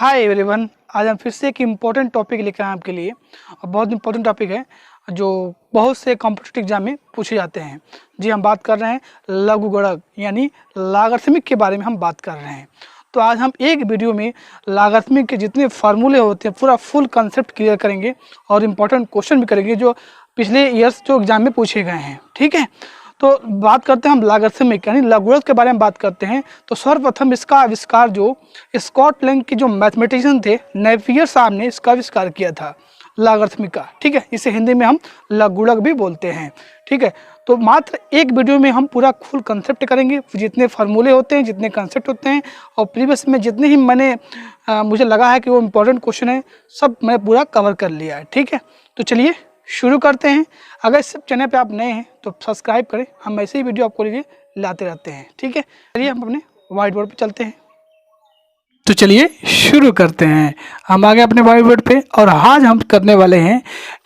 Hi everyone, आज हम फिर से एक इम्पोर्टेंट टॉपिक लेकर आए आपके लिए। और बहुत इम्पोर्टेंट टॉपिक है जो बहुत से कॉम्पिटिटिव एग्जाम में पूछे जाते हैं। जी, हम बात कर रहे हैं लघुगणक यानी लॉगरिथमिक के बारे में हम बात कर रहे हैं। तो आज हम एक वीडियो में लॉगरिथमिक के जितने फार्मूले होते हैं पूरा फुल कंसेप्ट क्लियर करेंगे और इम्पोर्टेंट क्वेश्चन भी करेंगे जो पिछले ईयर्स जो एग्जाम में पूछे गए हैं। ठीक है, तो बात करते हैं हम लॉगरिथमिक यानी लघुगणक के बारे में बात करते हैं। तो सर्वप्रथम इसका आविष्कार जो स्कॉटलैंड के जो मैथमेटिशियन थे नेपियर साहब ने इसका आविष्कार किया था लॉगरिथमिक का। ठीक है, इसे हिंदी में हम लघुगणक भी बोलते हैं। ठीक है, तो मात्र एक वीडियो में हम पूरा फुल कंसेप्ट करेंगे, जितने फार्मूले होते हैं, जितने कंसेप्ट होते हैं और प्रीवियस में जितने ही मुझे लगा है कि वो इम्पोर्टेंट क्वेश्चन है सब मैं पूरा कवर कर लिया है। ठीक है, तो चलिए शुरू करते हैं। अगर इस चैनल पे आप नए हैं तो सब्सक्राइब करें, हम ऐसे ही वीडियो आपको लिए लाते रहते हैं। ठीक है, चलिए हम अपने व्हाइट बोर्ड पे चलते हैं। तो चलिए शुरू करते हैं। हम आ गए अपने व्हाइट बोर्ड पे और आज हम करने वाले हैं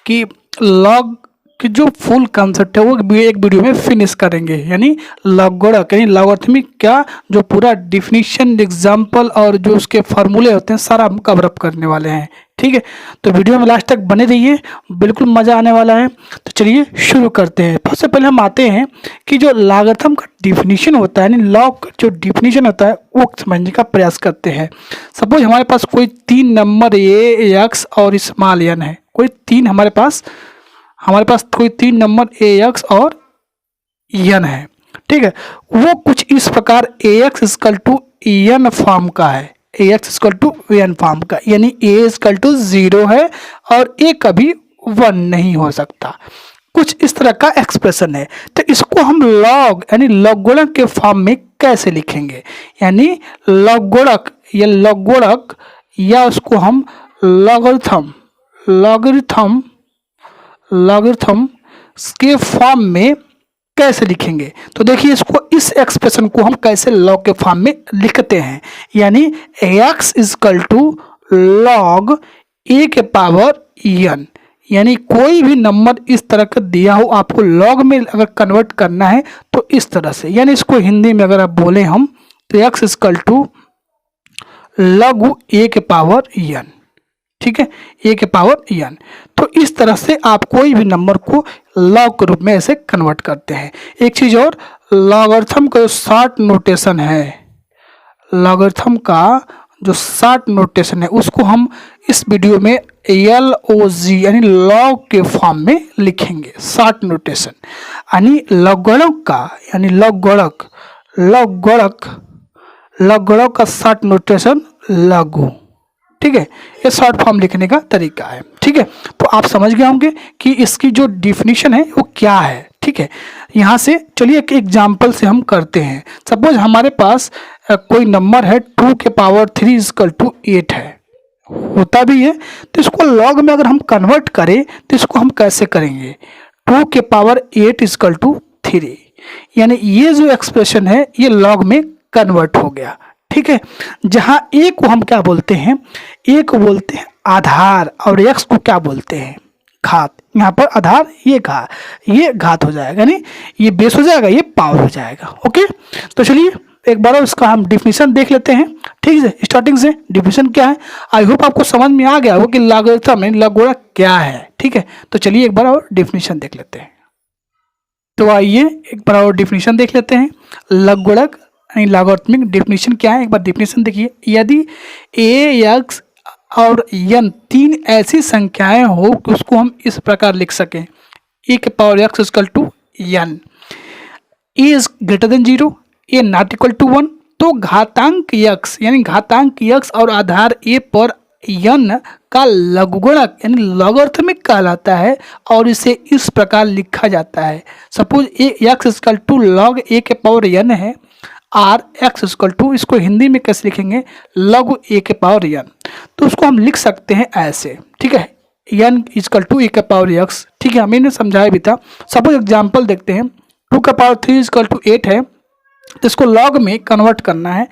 कि लॉग की जो फुल कंसेप्ट है वो एक वीडियो में फिनिश करेंगे, यानी लघुगणक यानी लॉगरिथमिक का जो पूरा डिफिनीशन, एग्जाम्पल और जो उसके फार्मूले होते हैं सारा हम कवर अप करने वाले हैं। ठीक है, तो वीडियो में लास्ट तक बने रहिए, बिल्कुल मज़ा आने वाला है। तो चलिए शुरू करते हैं। सबसे पहले हम आते हैं कि जो लॉगरिथम का डिफिनीशन होता है, यानी लॉग जो डिफिनीशन होता है वो समझने का प्रयास करते हैं। सपोज हमारे पास कोई 3 नंबर ए, एक्स और स्मॉल एन है। हमारे पास कोई 3 नंबर ए, एक्स और एन है। ठीक है, वो कुछ इस प्रकार a x equal to n form का है, a x equal to n form का, यानी ए इक्वल टू 0 है और ए कभी 1 नहीं हो सकता। कुछ इस तरह का एक्सप्रेशन है। तो इसको हम लॉग यानी लघुगणक के फॉर्म में कैसे लिखेंगे, यानी लघुगणक या उसको हम लॉगरिथम के फॉर्म में कैसे लिखेंगे। तो देखिए, इसको इस एक्सप्रेशन को हम कैसे लॉग के फॉर्म में लिखते हैं, यानी x equal to log a के पावर एन, यानी कोई भी नंबर इस तरह का दिया हो आपको लॉग में अगर कन्वर्ट करना है तो इस तरह से, यानी इसको हिंदी में अगर आप बोले हम तो x इक्वल टू लघु ए के पावर एन। ठीक है, ए के पावर एन। तो इस तरह से आप कोई भी नंबर को लॉग के रूप में ऐसे कन्वर्ट करते हैं। एक चीज और, लॉगरिथम का जो शॉर्ट नोटेशन है, लॉगरिथम का जो शॉर्ट नोटेशन है उसको हम इस वीडियो में LOG यानी लॉग के फॉर्म में लिखेंगे। शॉर्ट नोटेशन यानी लघुगणक का, यानी लघुगणक का शॉर्ट नोटेशन लघु। ठीक है, ये शॉर्ट फॉर्म लिखने का तरीका है। ठीक है, तो आप समझ गए होंगे कि इसकी जो डिफिनीशन है वो क्या है। ठीक है, यहाँ से चलिए एक एग्जाम्पल से हम करते हैं। सपोज हमारे पास कोई नंबर है 2 के पावर 3 इक्वल टू 8 है, होता भी है। तो इसको लॉग में अगर हम कन्वर्ट करें तो इसको हम कैसे करेंगे, 2 के पावर 8 इक्वल टू 3, यानी ये जो एक्सप्रेशन है ये लॉग में कन्वर्ट हो गया। ठीक है, जहां ए को हम क्या बोलते हैं, ए को बोलते हैं आधार और एक्स को क्या बोलते हैं, घात। यहाँ पर आधार ये घात हो जाएगा, यानी ये बेस हो जाएगा, ये पावर हो जाएगा। ओके, तो चलिए एक बार इसका हम डिफिनीशन देख लेते हैं। ठीक है, स्टार्टिंग से डिफिनीशन क्या है, आई होप आपको समझ में आ गया हो कि लॉगरिथम लघुगणक क्या है। ठीक है, तो चलिए एक बार और डिफिनीशन देख लेते हैं। तो आइए एक बार और डिफिनीशन देख लेते हैं। लघुगणक यानी लॉगरिथमिक डिफिनीशन क्या है, एक बार डिफिनीशन देखिए। यदि ए, एक्स और एन 3 ऐसी संख्याएं हो कि उसको हम इस प्रकार लिख सकें, ए के power x equal to n, a is greater than 0, a not equal to 1, तो घातांक एक्स यानी घातांक एक्स और आधार ए पर एन का लघुगणक यानी लॉगरिथमिक कहलाता है और इसे इस प्रकार लिखा जाता है। Suppose a x equal to log a के पावर एन है, आर एक्स इक्वल टू, इसको हिंदी में कैसे लिखेंगे, लघु ए के पावर एन। तो उसको हम लिख सकते हैं ऐसे। ठीक है, एन इक्वल टू ए के पावर एक्स। ठीक है, मैंने समझाया भी था। सपोज एग्जाम्पल देखते हैं, 2 के पावर 3 इक्वल टू 8 है, तो इसको लॉग में कन्वर्ट करना है।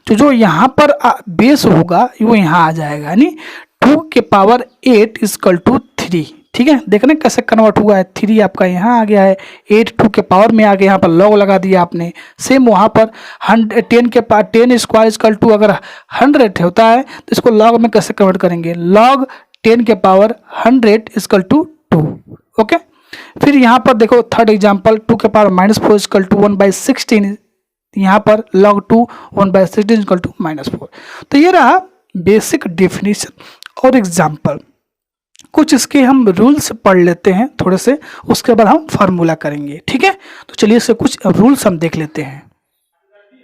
तो जो यहाँ पर बेस होगा वो यहाँ आ जाएगा, यानी 2 के पावर 8 इक्वल टू 3। ठीक है, देखने कैसे कन्वर्ट हुआ है, 3 आपका यहाँ आ गया है, 8 2 के पावर में आ गया, यहाँ पर लॉग लगा दिया आपने। सेम वहाँ पर 10 के पावर 10 स्क्वायर इक्वल टू अगर 100 होता है तो इसको लॉग में कैसे कन्वर्ट करेंगे, लॉग 10 के पावर 100 इक्वल टू 2। ओके, फिर यहाँ पर देखो थर्ड एग्जाम्पल, 2 के पावर -4 इक्वल टू 1/16, यहाँ पर log 2 1/16 इक्वल टू -4। तो ये रहा बेसिक डेफिनेशन और एग्जाम्पल। कुछ इसके हम रूल्स पढ़ लेते हैं थोड़े से, उसके बाद हम फार्मूला करेंगे। ठीक है, तो चलिए इससे कुछ रूल्स हम देख लेते हैं।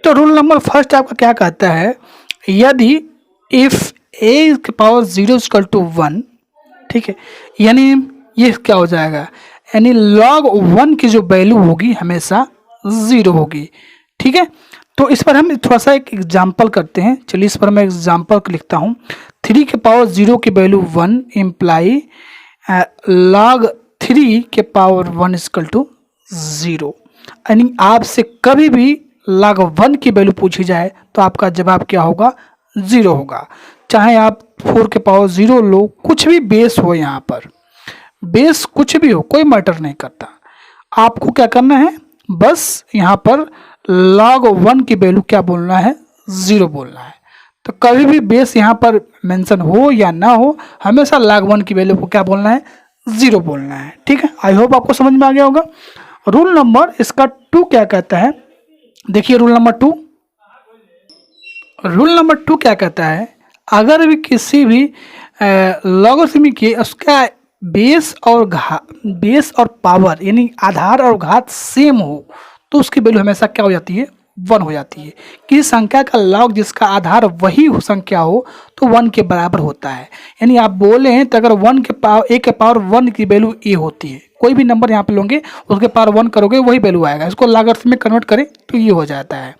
तो रूल नंबर फर्स्ट आपका क्या कहता है, यदि इफ a के पावर 0 इक्वल टू 1, ठीक है, यानी ये क्या हो जाएगा, यानी log 1 की जो वैल्यू होगी हमेशा 0 होगी। ठीक है, तो इस पर हम थोड़ा सा एक एग्जाम्पल करते हैं। चलिए इस पर मैं एग्जाम्पल लिखता हूँ। 3 के पावर 0 की वैल्यू 1 इम्प्लाई log 3 के पावर 1 इक्वल टू 0। यानी आपसे कभी भी log 1 की वैल्यू पूछी जाए तो आपका जवाब क्या होगा, 0 होगा। चाहे आप 4 के पावर 0 लो, कुछ भी बेस हो, यहाँ पर बेस कुछ भी हो, कोई मैटर नहीं करता। आपको क्या करना है, बस यहाँ पर log 1 की वैल्यू क्या बोलना है, 0 बोलना है। तो कभी भी बेस यहाँ पर मेंशन हो या ना हो, हमेशा log 1 की वैल्यू को क्या बोलना है, 0 बोलना है। ठीक है, आई होप आपको समझ में आ गया होगा। रूल नंबर इसका 2 क्या कहता है, देखिए रूल नंबर 2। रूल नंबर 2 क्या कहता है, अगर भी किसी भी लॉगरिथम की उसका बेस और पावर यानी आधार और घात सेम हो तो उसकी वैल्यू हमेशा क्या हो जाती है, 1 हो जाती है। किसी संख्या का लॉग जिसका आधार वही संख्या हो तो 1 के बराबर होता है। यानी आप बोले हैं तो अगर 1 के पावर a के पावर 1 की वैल्यू a होती है, कोई भी नंबर यहाँ पे लोगे उसके पावर 1 करोगे वही वैल्यू आएगा। इसको लॉगरिथम में कन्वर्ट करें तो ये हो जाता है,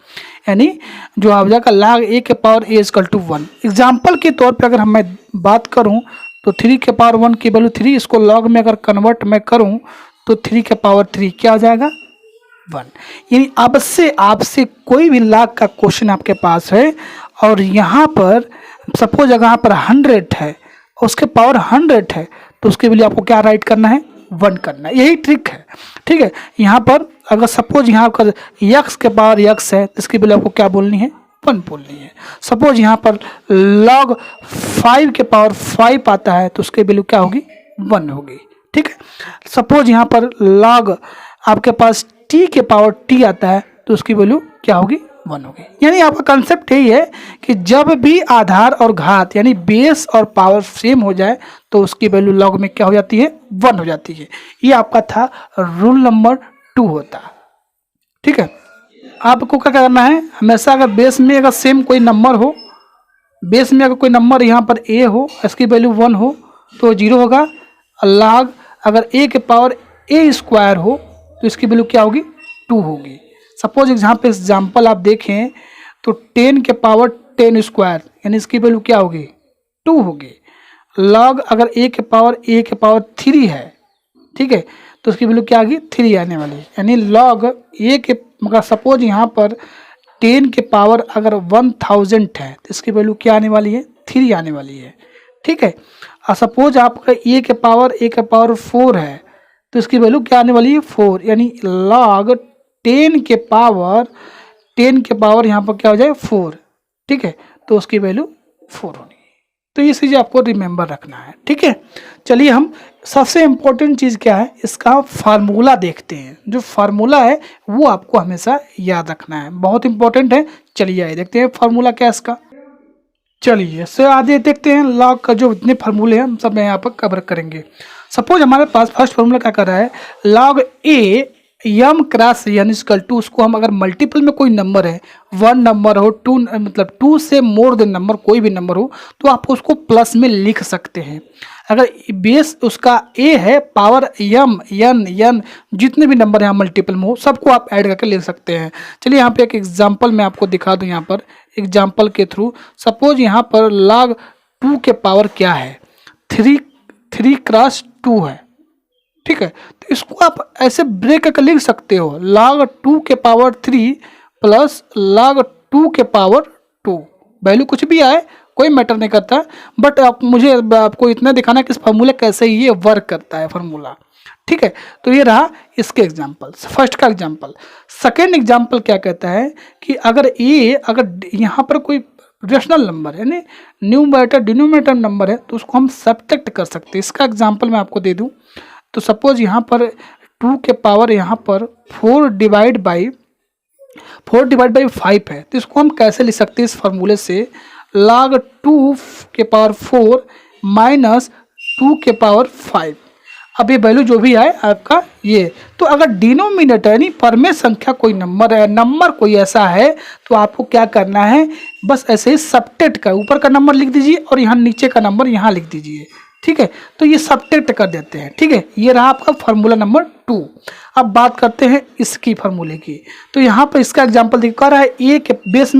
यानी जो आपका का log a के power a equal to 1। Example के तौर पर अगर मैं बात करूँ तो 3 के पावर 1 की वैल्यू 3, इसको लॉग में अगर कन्वर्ट मैं करूँ तो 3 के पावर 3 क्या हो जाएगा, 1। यानी आपसे कोई भी log का क्वेश्चन आपके पास है और यहाँ पर सपोज अगर यहाँ पर 100 है और उसके पावर 100 है तो उसके लिए आपको क्या राइट करना है, 1 करना है। यही ट्रिक है। ठीक है, यहाँ पर अगर सपोज यहाँ पर x के पावर x है तो इसकी वैल्यू आपको क्या बोलनी है, 1 बोलनी है। सपोज यहाँ पर log 5 के पावर 5 आता है तो उसकी वैल्यू क्या होगी, 1 होगी। ठीक है, सपोज यहाँ पर log आपके पास t के पावर t आता है तो उसकी वैल्यू क्या होगी, 1 होगी। यानी आपका कंसेप्ट यही है कि जब भी आधार और घात यानी बेस और पावर सेम हो जाए तो उसकी वैल्यू लॉग में क्या हो जाती है, 1 हो जाती है। ये आपका था रूल नंबर 2 होता। ठीक है, आपको क्या करना है, हमेशा अगर बेस में अगर सेम कोई नंबर हो, बेस में अगर कोई नंबर यहाँ पर a हो, इसकी वैल्यू 1 हो तो 0 होगा। log अगर a के पावर a स्क्वायर हो तो इसकी वैल्यू क्या होगी, 2 होगी। सपोज यहाँ पे एग्जाम्पल आप देखें तो 10 के पावर 10 स्क्वायर यानी इसकी वैल्यू क्या होगी, 2 होगी। log अगर a के पावर 3 है, ठीक है, तो उसकी वैल्यू क्या होगी, 3 आने वाली है। यानी log a के मगर सपोज यहाँ पर 10 के पावर अगर 1000 है तो इसकी वैल्यू क्या आने वाली है, 3 आने वाली है। ठीक है, और सपोज आपका a के पावर 4 है तो इसकी वैल्यू क्या आने वाली है, 4। यानी log 10 के पावर यहाँ पर क्या हो जाए, 4। ठीक है, तो उसकी वैल्यू 4 होनी है। तो ये चीज़ आपको रिमेंबर रखना है। ठीक है, चलिए हम सबसे इम्पोर्टेंट चीज़ क्या है, इसका फार्मूला देखते हैं। जो फार्मूला है वो आपको हमेशा याद रखना है, बहुत इंपॉर्टेंट है। चलिए आइए देखते हैं फार्मूला क्या है इसका। चलिए इससे आगे देखते हैं लॉग का जो इतने फार्मूले हैं हम सब यहाँ पर कवर करेंगे। सपोज हमारे पास फर्स्ट फार्मूला क्या कर रहा है, log a m cross n equal to, उसको हम अगर मल्टीपल में कोई नंबर है, 1 नंबर हो, 2 मतलब 2 से मोर देन नंबर कोई भी नंबर हो तो आप उसको प्लस में लिख सकते हैं। अगर बेस उसका a है, पावर m n जितने भी नंबर यहाँ मल्टीपल में हो सबको आप ऐड करके लिख सकते हैं। चलिए यहाँ पे एक एग्जाम्पल मैं आपको दिखा दूँ। यहाँ पर एग्जाम्पल के थ्रू सपोज यहाँ पर log 2 के पावर क्या है, 3 क्रॉस 2 है। ठीक है, तो इसको आप ऐसे ब्रेक करके लिख सकते हो, log 2 के पावर 3 प्लस log 2 के पावर 2, वैल्यू कुछ भी आए कोई मैटर नहीं करता, बट मुझे आपको इतना दिखाना है कि इस फार्मूले कैसे ये वर्क करता है फार्मूला, ठीक है। तो ये रहा इसके एग्जाम्पल, फर्स्ट का एग्जाम्पल। सेकेंड एग्जाम्पल क्या कहता है कि अगर यहाँ पर कोई रेशनल नंबर है, यानी न्यूमरेटर डिनोमिनेटर नंबर है, तो उसको हम सब्ट्रैक्ट कर सकते हैं। इसका एग्जाम्पल मैं आपको दे दूं, तो सपोज यहाँ पर 2 के पावर यहाँ पर 4 डिवाइड बाई 5 है, तो इसको हम कैसे लिख सकते हैं इस फार्मूले से, log 2 के पावर 4 माइनस 2 के पावर 5। अब ये वैल्यू जो भी आए आपका ये, तो अगर डिनोमिनेटर यानी परमेय संख्या कोई नंबर है, नंबर कोई ऐसा है, तो आपको क्या करना है, बस ऐसे ही सब्ट्रैक्ट कर, ऊपर का नंबर लिख दीजिए और यहाँ नीचे का नंबर यहाँ लिख दीजिए, ठीक है। तो ये सब्ट्रैक्ट कर देते हैं, ठीक है। ये रहा आपका फार्मूला नंबर 2। अब बात करते हैं इसकी फार्मूले की। तो यहाँ पर इसका एग्जाम्पल देखिए, कह रहा है ए के बेस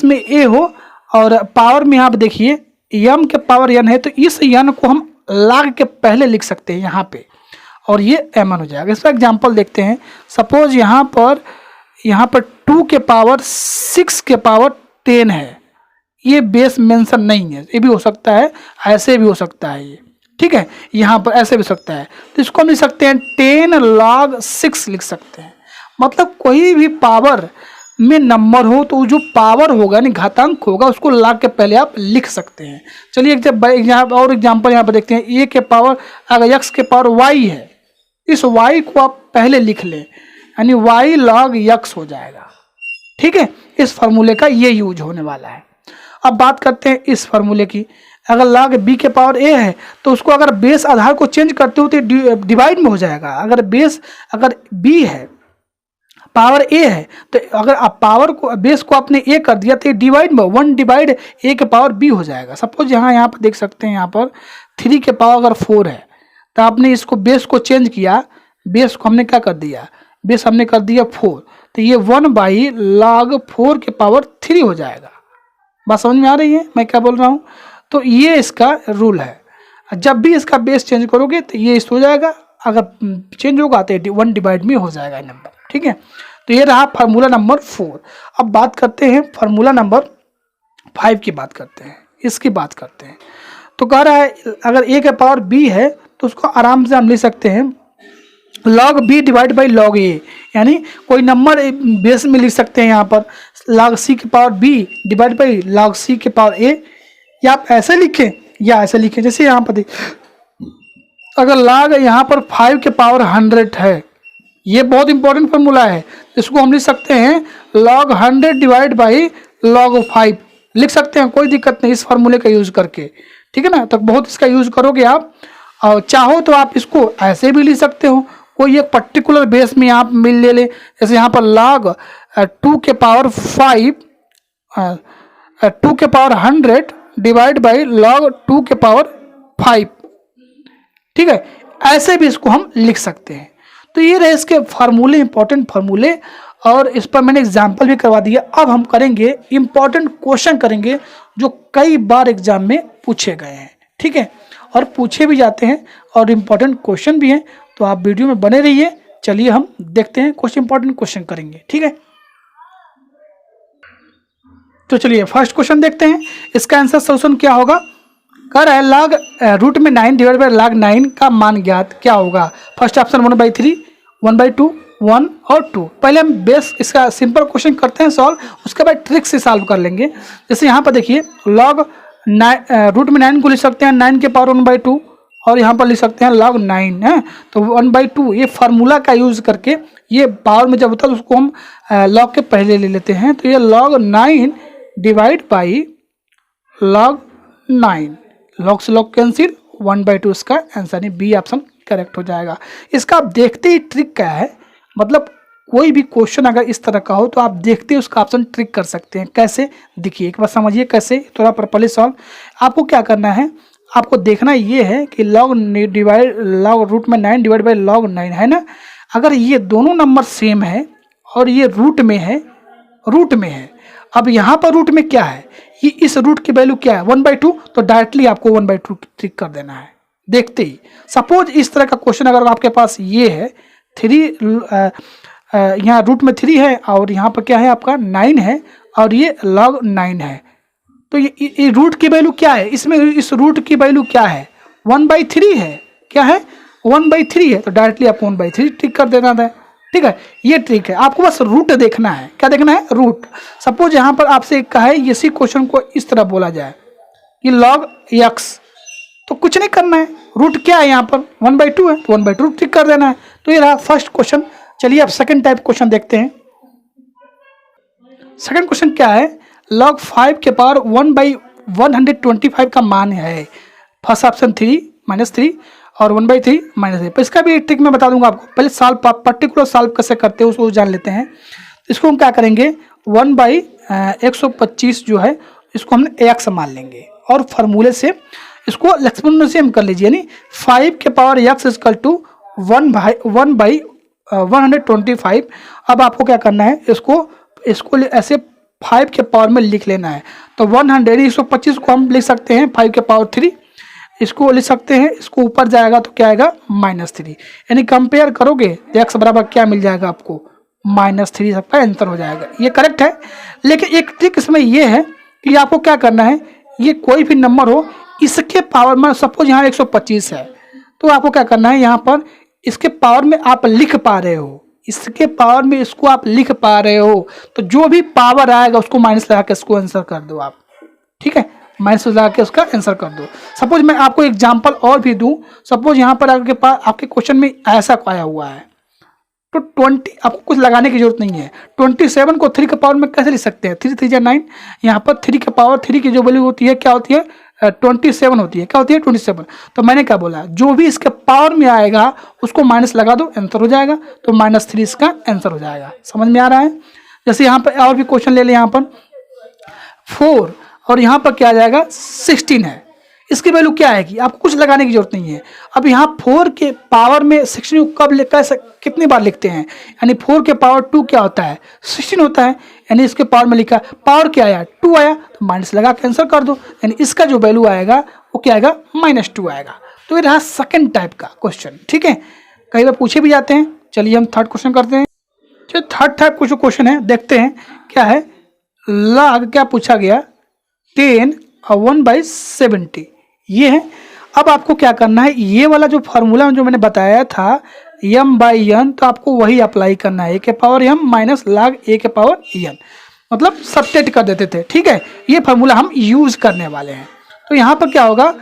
में ए हो और पावर में यहाँ पर देखिए यम के पावर n है, तो इस n को हम log के पहले लिख सकते हैं यहाँ पे, और ये mn हो जाएगा। इसका एग्जाम्पल देखते हैं, सपोज यहाँ पर 2 के पावर 6 के पावर 10 है, ये बेस मेंशन नहीं है, ये भी हो सकता है, ऐसे भी हो सकता है ये, ठीक है। यहाँ पर ऐसे भी हो सकता है, तो इसको हम लिख सकते हैं 10 log 6 लिख सकते हैं। मतलब कोई भी पावर में नंबर हो तो जो पावर होगा यानी घातांक होगा उसको log के पहले आप लिख सकते हैं। चलिए और एग्जाम्पल यहाँ पर देखते हैं, a के पावर अगर x के पावर y है, इस y को आप पहले लिख लें, यानी y log x हो जाएगा, ठीक है। इस फार्मूले का ये यूज होने वाला है। अब बात करते हैं इस फार्मूले की, अगर log b के पावर a है तो उसको अगर बेस आधार को चेंज करते हो तो डिवाइड में हो जाएगा। अगर b है, पावर a है, तो अगर आप पावर को बेस को आपने a कर दिया तो डिवाइड में 1 डिवाइड a के पावर b हो जाएगा। सपोज यहाँ पर देख सकते हैं, यहाँ पर 3 के पावर अगर 4 है तो आपने इसको बेस को चेंज किया, बेस को हमने क्या कर दिया, बेस हमने कर दिया 4, तो ये 1/log 4 के पावर 3 हो जाएगा। बात समझ में आ रही है मैं क्या बोल रहा हूँ? तो ये इसका रूल है, जब भी इसका बेस चेंज करोगे तो ये इस हो जाएगा, अगर चेंज होगा तो 1 डिवाइड में हो जाएगा नंबर, ठीक है। तो ये रहा फार्मूला नंबर 4। अब बात करते हैं फार्मूला नंबर 5 की, बात करते हैं इसकी बात करते हैं। तो कह रहा है अगर a के पावर b है तो उसको आराम से हम लिख सकते हैं log b divide by log a, यानी कोई नंबर बेस में लिख सकते हैं यहाँ पर log c के power b divide by log c के पावर a, या आप ऐसे लिखें या ऐसे लिखें। जैसे यहाँ पर अगर log यहाँ पर 5 के पावर 100 है, ये बहुत इंपॉर्टेंट फार्मूला है, इसको हम लिख सकते हैं log 100 डिवाइड बाई log 5 लिख सकते हैं, कोई दिक्कत नहीं इस फार्मूले का यूज करके, ठीक है ना। तो बहुत इसका यूज करोगे आप, और चाहो तो आप इसको ऐसे भी लिख सकते हो, कोई एक पर्टिकुलर बेस में आप ले ले। जैसे यहाँ पर log 2 के पावर 5 2 के पावर 100 डिवाइड बाई log 2 के पावर 5, ठीक है, ऐसे भी इसको हम लिख सकते हैं। तो ये रहे इसके फार्मूले, इंपॉर्टेंट फार्मूले, और इस पर मैंने एग्जाम्पल भी करवा दिया। अब हम करेंगे इंपॉर्टेंट क्वेश्चन करेंगे जो कई बार एग्जाम में पूछे गए हैं, ठीक है, और पूछे भी जाते हैं और इंपॉर्टेंट क्वेश्चन भी हैं। तो आप वीडियो में बने रहिए। चलिए हम देखते हैं कुछ इंपॉर्टेंट क्वेश्चन करेंगे, ठीक है। तो चलिए फर्स्ट क्वेश्चन देखते हैं, इसका आंसर सोल्यूशन क्या होगा। कह रहा है log रूट में 9 डिवाइड बाई log 9 का मान ज्ञात क्या होगा। फर्स्ट ऑप्शन 1/3, 1/2, 1 और 2। पहले हम बेस इसका सिंपल क्वेश्चन करते हैं सॉल्व, उसके बाद ट्रिक से सॉल्व कर लेंगे। जैसे यहाँ पर देखिए log रूट में 9 को लिख सकते हैं 9 के पावर 1/2, और यहाँ पर लिख सकते हैं log 9 है तो 1/2। ये फार्मूला का यूज करके ये पावर में जब होता है तो उसको हम log के पहले ले लेते हैं। तो ये log 9 divide by log 9, log से log कैंसिल, 1/2 इसका आंसर है, बी ऑप्शन करेक्ट हो जाएगा। इसका आप देखते ही ट्रिक क्या है, मतलब कोई भी क्वेश्चन अगर इस तरह का हो तो आप देखते ही उसका ऑप्शन ट्रिक कर सकते हैं। कैसे देखिए एक बार समझिए कैसे, थोड़ा प्रॉपर्ली सॉल्व। आपको क्या करना है, आपको देखना ये है कि log रूट में 9 डिवाइड बाई log 9 है ना, अगर ये दोनों नंबर सेम है और ये रूट में है, अब यहाँ पर रूट में क्या है, ये इस रूट की वैल्यू क्या है 1/2, तो डायरेक्टली आपको 1/2 ट्रिक कर देना है देखते ही। सपोज इस तरह का क्वेश्चन अगर आपके पास ये है 3 यहाँ रूट में 3 है और यहाँ पर क्या है आपका 9 है और ये log 9 है, तो ये रूट की वैल्यू क्या है, इसमें इस रूट की वैल्यू क्या है, 1/3 है। क्या है, 1/3 है। तो डायरेक्टली आपको 1/3 ट्रिक कर देना था। ठीक है, ये ट्रिक है, आपको बस रूट देखना है। क्या देखना है, रूट। सपोज यहाँ पर आपसे कहा है इसी क्वेश्चन को इस तरह बोला जाए कि log x, तो कुछ नहीं करना है, रूट क्या है यहाँ पर 1/2 है, तो 1/2 ट्रिक कर देना है। तो ये रहा फर्स्ट क्वेश्चन। चलिए अब सेकंड टाइप क्वेश्चन देखते हैं। सेकंड क्वेश्चन क्या है, log 5 के पावर 1/125 का मान है। फर्स्ट ऑप्शन 3 और 1/3 -3। पर इसका भी ट्रिक मैं बता दूंगा आपको। पहले सॉल्व, पर्टिकुलर सॉल्व कैसे करते हैं उसको जान लेते हैं। इसको हम क्या करेंगे, 1/125 जो है इसको हमने x मान लेंगे और फार्मूले से इसको एक्सपोनेंशियल कर लीजिए, यानी 5 के पावर x इक्वल टू 1/125। अब आपको क्या करना है, इसको ऐसे 5 के पावर में लिख लेना है। तो 125 को हम लिख सकते हैं 5 के पावर 3, इसको लिख सकते हैं, इसको ऊपर जाएगा तो क्या आएगा -3, यानी कंपेयर करोगे तो x बराबर क्या मिल जाएगा आपको, -3 सबका आंसर हो जाएगा। ये करेक्ट है। लेकिन एक ट्रिक इसमें ये है कि आपको क्या करना है, ये कोई भी नंबर हो इसके पावर में, सपोज यहाँ 125 है, तो आपको क्या करना है, यहाँ पर इसके पावर में आप लिख पा रहे हो, इसके पावर में इसको आप लिख पा रहे हो, तो जो भी पावर आएगा उसको माइनस लगा के इसको आंसर कर दो आप। ठीक है, माइनस लगा के उसका आंसर कर दो। सपोज मैं आपको एग्जांपल और भी दूं, सपोज यहाँ पर आपके पास आपके क्वेश्चन में ऐसा आया हुआ है, तो 20, आपको कुछ लगाने की जरूरत नहीं है। 27 को 3 के पावर में कैसे लिख सकते हैं, 3 3 जा 9, यहाँ पर 3 के पावर 3 की जो वैल्यू होती है क्या होती है, 27 होती है। क्या होती है, 27। तो मैंने क्या बोला, जो भी इसके पावर में आएगा उसको माइनस लगा दो, आंसर हो जाएगा। तो -3 इसका आंसर हो जाएगा। समझ में आ रहा है। जैसे यहाँ पर और भी क्वेश्चन ले लें, यहाँ पर 4 और यहाँ पर क्या आ जाएगा 16 है, इसकी वैल्यू क्या आएगी, आपको कुछ लगाने की जरूरत नहीं है। अब यहाँ 4 के पावर में 16 को कब कैसे कितनी बार लिखते हैं, यानी 4 के पावर 2 क्या होता है, 16 होता है, यानी इसके पावर में लिखा पावर क्या आया 2 आया, तो माइनस लगा के आंसर कर दो, यानी इसका जो वैल्यू आएगा वो क्या आएगा -2 आएगा। तो ये रहा सेकंड टाइप का क्वेश्चन। ठीक है, कई बार पूछे भी जाते हैं। चलिए हम थर्ड क्वेश्चन करते हैं। जो थर्ड टाइप का जो क्वेश्चन है देखते हैं क्या है। log क्या पूछा गया, 10 और 1/70 ये है। अब आपको क्या करना है, ये वाला जो फार्मूला जो मैंने बताया था m/n, तो आपको वही अप्लाई करना है, a के power m minus log a के पावर n, मतलब सब्स्टिट्यूट कर देते थे। ठीक है, ये फार्मूला हम यूज करने वाले हैं। तो यहाँ पर क्या होगा,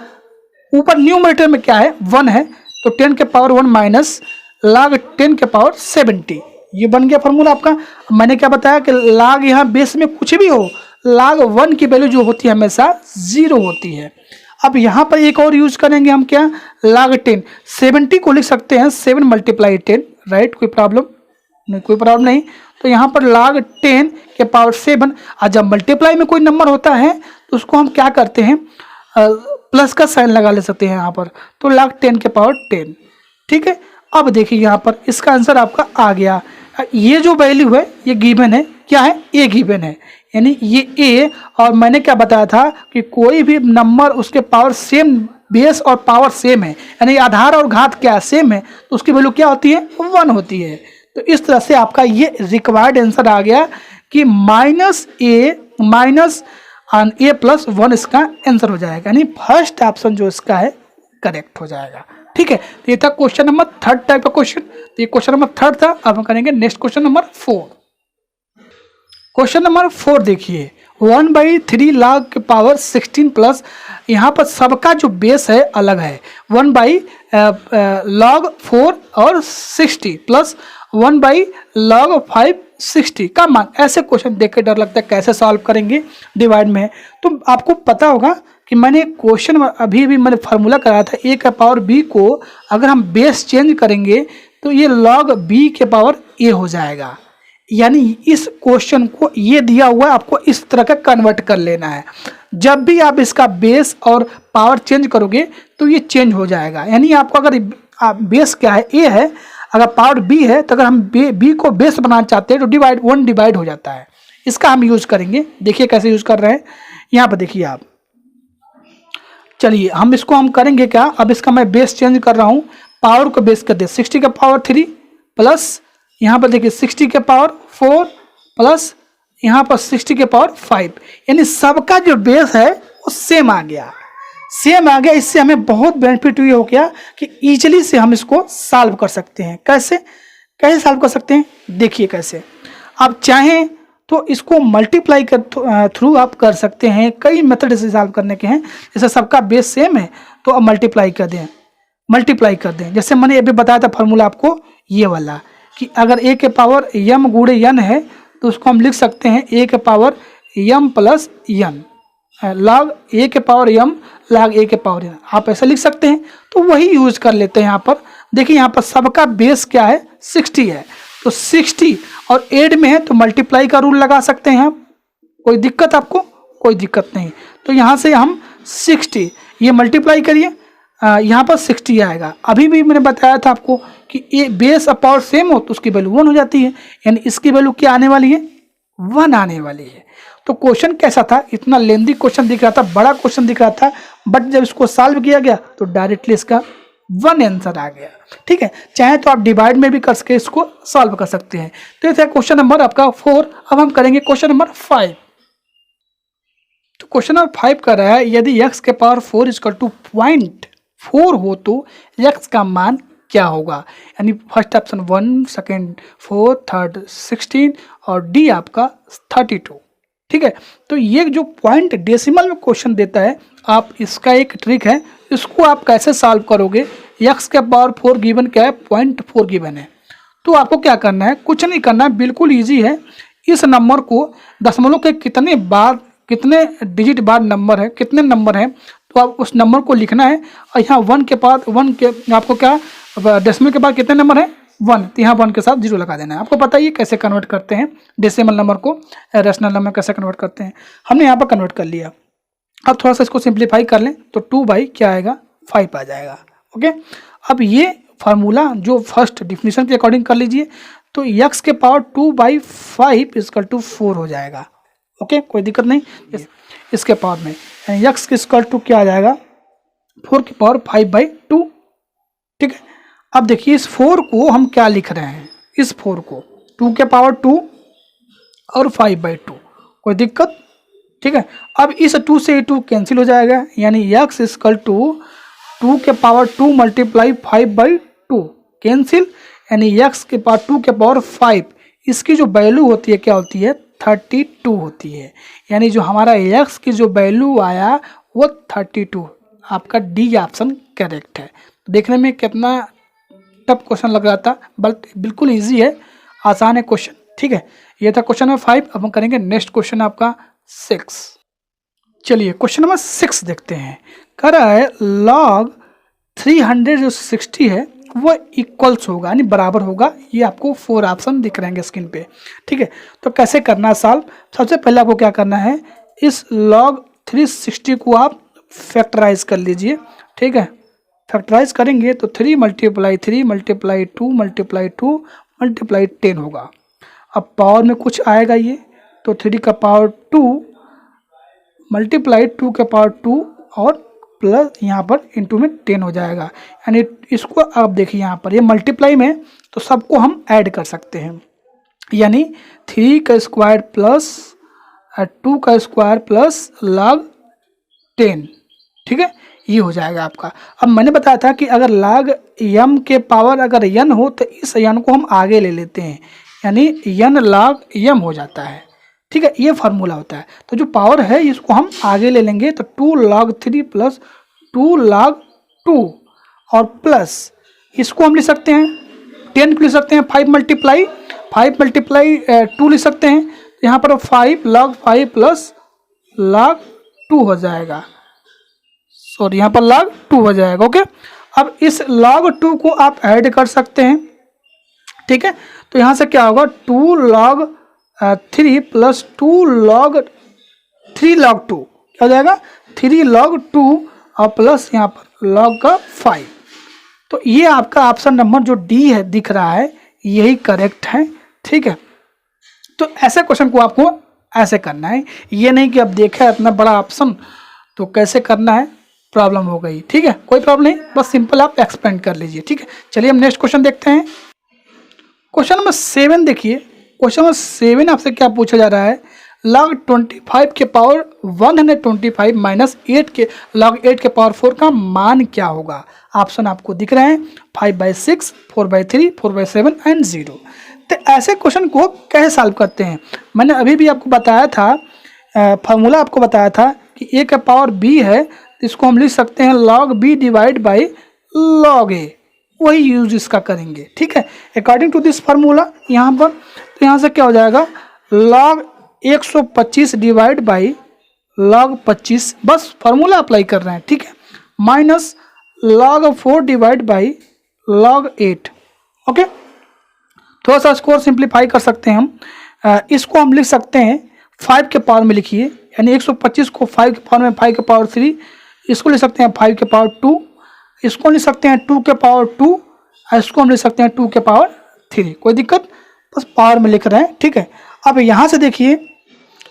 ऊपर न्यूमरेटर में क्या है 1 है, तो 10 के पावर 1 माइनस log 10 के पावर 70, ये बन गया फार्मूला आपका। मैंने क्या बताया कि log यहाँ बेस में कुछ भी हो, log 1 की वैल्यू जो होती है हमेशा 0 होती है। अब यहाँ पर एक और यूज करेंगे हम, क्या, log 10, 70 को लिख सकते हैं 7 × 10, राइट, कोई प्रॉब्लम नहीं, कोई प्रॉब्लम नहीं। तो यहाँ पर log 10 के पावर 7, और जब मल्टीप्लाई में कोई नंबर होता है तो उसको हम क्या करते हैं, प्लस का साइन लगा ले सकते हैं यहाँ पर, तो log 10 के पावर 10। ठीक है, अब देखिए यहाँ पर इसका आंसर आपका आ गया। ये जो वैल्यू है ये गिवन है, क्या है, ए गिवन है, यानी ये ए। और मैंने क्या बताया था कि कोई भी नंबर उसके पावर सेम, बेस और पावर सेम है, यानी आधार और घात क्या सेम है, तो उसकी वैल्यू क्या होती है, 1 होती है। तो इस तरह से आपका ये रिक्वायर्ड आंसर आ गया कि -a+1 इसका आंसर हो जाएगा, यानी फर्स्ट ऑप्शन जो इसका है करेक्ट हो जाएगा। ठीक है, तो ये था क्वेश्चन नंबर थर्ड टाइप का क्वेश्चन। तो ये क्वेश्चन नंबर थर्ड था। अब हम करेंगे next question number 4। Question number 4 देखिए, 1/3 log के पावर 16 प्लस, यहाँ पर सबका जो बेस है अलग है, 1/log 4 और 60 प्लस 1/log 5 60 का मान। ऐसे क्वेश्चन देख के डर लगता है कैसे सॉल्व करेंगे, डिवाइड में है। तो आपको पता होगा कि मैंने क्वेश्चन अभी मैंने फार्मूला कराया था, a का पावर b को अगर हम बेस चेंज करेंगे तो ये log b के पावर a हो जाएगा। यानी इस क्वेश्चन को ये दिया हुआ है, आपको इस तरह का कन्वर्ट कर लेना है। जब भी आप इसका बेस और पावर चेंज करोगे तो ये चेंज हो जाएगा। यानी आपको अगर बेस क्या है, a है, अगर पावर b है, तो अगर हम b को बेस बनाना चाहते हैं तो 1 डिवाइड हो जाता है। इसका हम यूज करेंगे, देखिए कैसे यूज कर रहे हैं। यहाँ पर देखिए आप, चलिए हम इसको हम करेंगे क्या, अब इसका मैं बेस चेंज कर रहा हूँ, पावर को बेस कर दे 60 का पावर 3 प्लस यहाँ पर देखिए 60 के पावर 4 प्लस यहाँ पर 60 के पावर 5, यानी सबका जो बेस है वो सेम आ गया, सेम आ गया। इससे हमें बहुत बेनिफिट ये हो गया कि इजीली से हम इसको सॉल्व कर सकते हैं। कैसे कैसे सॉल्व कर सकते हैं, देखिए कैसे। आप चाहें तो इसको मल्टीप्लाई कर थ्रू आप कर सकते हैं, कई मेथड से सॉल्व करने के हैं। जैसे सबका बेस सेम है तो अब मल्टीप्लाई कर दें। जैसे मैंने अभी बताया था फार्मूला आपको ये वाला कि अगर a के पावर m गुणे n है तो उसको हम लिख सकते हैं a के power m plus n log a के पावर m log a के पावर n, आप ऐसा लिख सकते हैं। तो वही यूज कर लेते हैं यहाँ पर। देखिए यहाँ पर सबका बेस क्या है, 60 है, तो 60 और 8 में है तो मल्टीप्लाई का रूल लगा सकते हैं आप। कोई दिक्कत आपको, कोई दिक्कत नहीं। तो यहाँ से हम 60 ये मल्टीप्लाई करिए, यहाँ पर 60 आएगा। अभी भी मैंने बताया था आपको कि ये बेस और पावर सेम हो तो उसकी वैल्यू 1 हो जाती है, यानी इसकी वैल्यू क्या आने वाली है, 1 आने वाली है। तो क्वेश्चन कैसा था, इतना लेंदी क्वेश्चन दिख रहा था, बड़ा क्वेश्चन दिख रहा था, बट जब इसको सॉल्व किया गया तो डायरेक्टली इसका 1 आंसर आ गया। ठीक है, चाहे तो आप डिवाइड में भी करके इसको सॉल्व कर सकते हैं। तो ये था क्वेश्चन नंबर आपका 4। अब हम करेंगे क्वेश्चन नंबर 5। तो क्वेश्चन नंबर 5 कर रहा है, यदि x के पावर 4 इक्वल टू 0.4 हो तो x का मान क्या होगा। यानी फर्स्ट ऑप्शन 1, सेकेंड 4, थर्ड 16 और डी आपका 32। ठीक है, तो ये जो पॉइंट डेसिमल में क्वेश्चन देता है, आप इसका एक ट्रिक है, इसको आप कैसे सॉल्व करोगे। x के पावर 4 गिवन क्या है, 0.4 गिवन है। तो आपको क्या करना है, कुछ नहीं करना है, बिल्कुल ईजी है। इस नंबर को दशमलव के कितने डिजिट बाद नंबर है, कितने नंबर हैं, तो आप उस नंबर को लिखना है। और यहाँ 1 के बाद 1 के आपको क्या डेसिमल के बाद कितने नंबर हैं, 1, तो यहाँ 1 के साथ 0 लगा देना है। आपको पता ही कैसे कन्वर्ट करते हैं डेसिमल नंबर को रैशनल नंबर कैसे कन्वर्ट करते हैं। हमने यहाँ पर कन्वर्ट कर लिया। अब थोड़ा सा इसको सिंप्लीफाई कर लें तो 2 बाई क्या आएगा, 5 आ जाएगा। ओके, अब ये फार्मूला जो फर्स्ट डिफिनीशन के अकॉर्डिंग कर लीजिए, तो x के पावर 2/5 इक्वल टू 4 हो जाएगा। ओके, कोई दिक्कत नहीं इसके पावर में, यानी x के इक्वल टू क्या आ जाएगा, 4 की पावर 5/2। ठीक है, अब देखिए इस 4 को हम क्या लिख रहे हैं, इस 4 को 2 के पावर 2 और 5/2, कोई दिक्कत। ठीक है, अब इस 2 से 2 कैंसिल हो जाएगा, यानी x इक्वल टू 2 के पावर 2 मल्टीप्लाई 5/2 कैंसिल, यानी x के पावर 2 के पावर 5, इसकी जो वैल्यू होती है क्या होती है, 32 होती है। यानी जो हमारा x की जो वैल्यू आया वो 32, आपका डी ऑप्शन करेक्ट है। देखने में कितना टफ क्वेश्चन लग रहा था, बट बिल्कुल इजी है, आसान है क्वेश्चन। ठीक है, ये था क्वेश्चन नंबर 5। अब हम करेंगे नेक्स्ट क्वेश्चन आपका 6। चलिए क्वेश्चन नंबर 6 देखते हैं। कह रहा है log 300 जो 60 है वो इक्वल्स होगा, यानी बराबर होगा। ये आपको 4 ऑप्शन दिख रहे हैं स्क्रीन पे। ठीक है, तो कैसे करना है सॉल्व। सबसे पहले आपको क्या करना है, इस log 360 को आप फैक्टराइज कर लीजिए। ठीक है, फैक्टराइज करेंगे तो 3 × 3 × 2 × 2 × 10 होगा। अब पावर में कुछ आएगा ये, तो 3 का पावर 2 मल्टीप्लाई 2 के पावर 2 और प्लस यहाँ पर इंटू में 10 हो जाएगा। यानी इसको आप देखिए यहाँ पर ये मल्टीप्लाई में, तो सबको हम ऐड कर सकते हैं, यानी 3 का स्क्वायर प्लस 2 का स्क्वायर प्लस log 10। ठीक है, ये हो जाएगा आपका। अब मैंने बताया था कि अगर log m के पावर अगर n हो तो इस n को हम आगे ले लेते हैं, यानी n log m हो जाता है। ठीक है, ये फार्मूला होता है। तो जो पावर है इसको हम आगे ले लेंगे, तो 2 log 3 प्लस 2 log 2 और प्लस इसको हम लिख सकते हैं 10 लिख सकते हैं, 5 मल्टीप्लाई 2 लिख सकते हैं। तो यहाँ पर 5 log 5 प्लस log 2 हो जाएगा, सॉरी यहाँ पर log 2 हो जाएगा। ओके, अब इस log 2 को आप ऐड कर सकते हैं। ठीक है, तो यहाँ से क्या होगा, 2 log 3 प्लस 2 log 3 log 2 क्या हो जाएगा, 3 log 2 और प्लस यहाँ पर log का 5। तो ये आपका ऑप्शन नंबर जो डी है दिख रहा है, यही करेक्ट है। ठीक है, तो ऐसे क्वेश्चन को आपको ऐसे करना है, ये नहीं कि अब देखा इतना बड़ा ऑप्शन तो कैसे करना है, प्रॉब्लम हो गई। ठीक है, कोई प्रॉब्लम नहीं, बस सिंपल आप एक्सपेंड कर लीजिए। ठीक है, चलिए हम नेक्स्ट क्वेश्चन देखते हैं। क्वेश्चन नंबर 7 देखिए, क्वेश्चन नंबर 7 आपसे क्या पूछा जा रहा है, log 25 के पावर 125 माइनस 8 के log 8 के पावर 4 का मान क्या होगा। ऑप्शन आपको दिख रहे हैं 5/6, 4/3, 4/7 एंड 0। तो ऐसे क्वेश्चन को कैसे सॉल्व करते हैं, मैंने अभी भी आपको बताया था, फार्मूला आपको बताया था कि a का पावर b है, तो इसको हम लिख सकते हैं log b divide by log a, वही यूज इसका करेंगे। ठीक है, अकॉर्डिंग टू दिस फार्मूला यहाँ पर, तो यहाँ से क्या हो जाएगा log 125 डिवाइड बाई log 25, बस फार्मूला अप्लाई कर रहे हैं। ठीक है, minus log 4 divide by log 8। Okay, थोड़ा सा इसको सिंप्लीफाई कर सकते हैं हम, इसको हम लिख सकते हैं 5 के पावर में लिखिए, यानी 125 को 5 के पावर में 5 के पावर 3, इसको लिख सकते हैं 5 के पावर 2, इसको लिख सकते हैं 2 के पावर 2, और इसको हम लिख सकते हैं 2 के पावर 3। कोई दिक्कत, बस पावर में लिख रहे हैं। ठीक है, अब यहाँ से देखिए,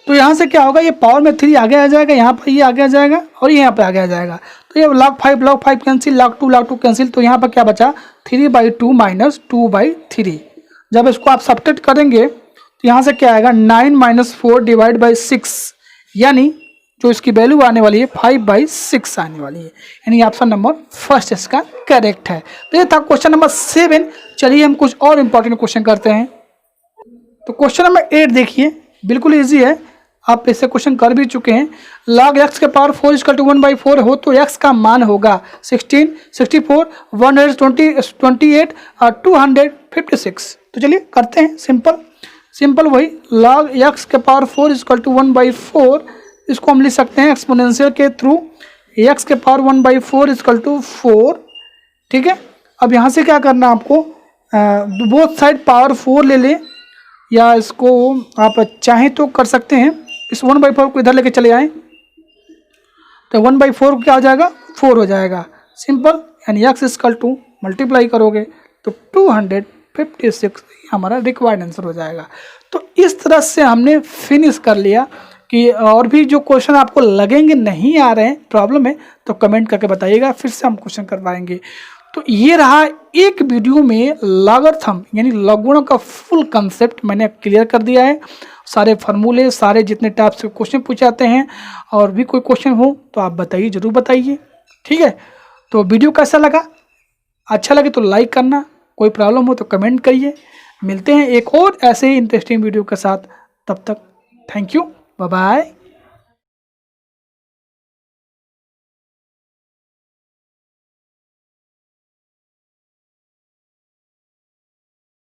तो यहाँ से क्या होगा, ये पावर में 3 आगे आ जाएगा, यहाँ पर ये आगे आ जाएगा और ये यहाँ पे आगे आ जाएगा, तो ये log 5 कैंसिल, log 2 कैंसिल, तो यहाँ पर क्या बचा 3/2 माइनस 2/3। जब इसको आप सब्ट्रैक्ट करेंगे तो यहाँ से क्या आएगा 9 - 4 डिवाइड बाई 6, यानी जो इसकी वैल्यू आने वाली है 5/6 आने वाली है, यानी ऑप्शन नंबर फर्स्ट इसका करेक्ट है। तो ये था क्वेश्चन नंबर 7। चलिए हम कुछ और इंपॉर्टेंट क्वेश्चन करते हैं। तो क्वेश्चन नंबर 8 देखिए, बिल्कुल इजी है, आप इससे क्वेश्चन कर भी चुके हैं। log x के पावर 4 = 1/4 हो तो x का मान होगा 16, 64, 128 और 256। तो चलिए करते हैं, सिंपल वही log x के पावर 4 = 1/4, इसको हम लिख सकते हैं एक्सपोनेंशियल के थ्रू, x के पावर 1/4 = 4। ठीक है, अब यहाँ से क्या करना आपको, बोथ साइड पावर 4 ले लें, या इसको आप चाहें तो कर सकते हैं, इस 1/4 को इधर लेके चले आएँ, तो 1/4 क्या हो जाएगा 4 हो जाएगा, सिंपल, यानी x = मल्टीप्लाई करोगे तो 256 हमारा रिक्वायर्ड आंसर हो जाएगा। तो इस तरह से हमने फिनिश कर लिया। कि और भी जो क्वेश्चन आपको लगेंगे नहीं आ रहे हैं, प्रॉब्लम है, तो कमेंट करके बताइएगा, फिर से हम क्वेश्चन करवाएंगे। तो ये रहा एक वीडियो में लॉगरिथम यानी लघुगुणों का फुल कंसेप्ट मैंने क्लियर कर दिया है, सारे फार्मूले, सारे जितने टाइप से क्वेश्चन पूछे जाते हैं, और भी कोई क्वेश्चन हो तो आप बताइए, ज़रूर बताइए। ठीक है, तो वीडियो कैसा लगा, अच्छा लगे तो लाइक करना, कोई प्रॉब्लम हो तो कमेंट करिए। मिलते हैं एक और ऐसे ही इंटरेस्टिंग वीडियो के साथ, तब तक थैंक यू, बाय बाय।